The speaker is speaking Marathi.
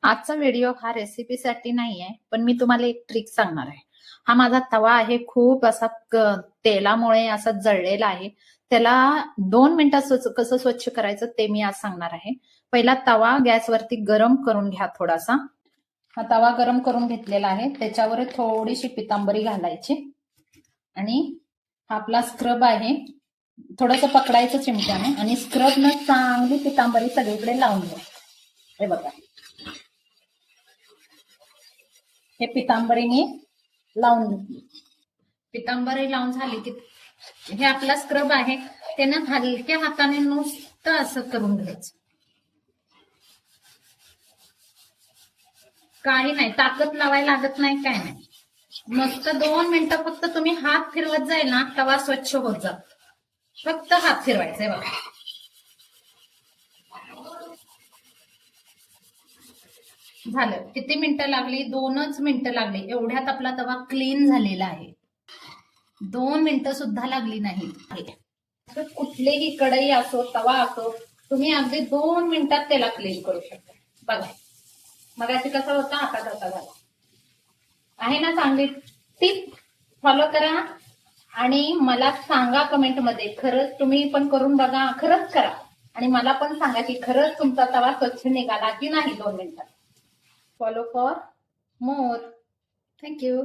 आजचा व्हिडिओ हा रेसिपीसाठी नाही आहे, पण मी तुम्हाला एक ट्रिक सांगणार आहे. हा माझा तवा आहे, खूप असा तेलामुळे असा जळलेला आहे. त्याला 2 मिनिटात कसं स्वच्छ करायचं ते मी आज सांगणार आहे. पहिला तवा गॅसवरती गरम करून घ्या थोडासा. हा तवा गरम करून घेतलेला आहे. त्याच्यावर थोडीशी पितांबरी घालायची आणि हा आपला स्क्रब आहे. थोडंसं पकडायचं चिमट्याने आणि स्क्रबनं चांगली पितांबरी सगळीकडे लावून घ्या. हे बघा, हे पितांबरीने लावून घेतली. पितांबरी लावून झाली की हे आपला स्क्रब आहे, त्यानं हलक्या हाताने नुसतं असं करून घ्यायचं. काही नाही, ताकद लावायला लागत नाही, काय नाही. मस्त 2 मिनिटं फक्त तुम्ही हात फिरवत जाईल ना, तवा स्वच्छ होत जात. फक्त हात फिरवायचा बघा. झालं. किती मिनिटं लागली? 2च मिनिटं लागली. एवढ्यात आपला तवा क्लीन झालेला आहे. 2 मिनिटं सुद्धा लागली नाही. कुठलीही कढई असो, तवा असो, तुम्ही अगदी 2 मिनिटात त्याला क्लीन करू शकता. बघा, मगाशी कसा होता, आता कसा झाला आहे ना. चांगली टिप फॉलो करा आणि मला सांगा कमेंट मध्ये. खरंच तुम्ही पण करून बघा, खरंच करा आणि मला पण सांगा की खरंच तुमचा तवा स्वच्छ निघाला की नाही 2 मिनिटात. Follow for more. थँक्यू.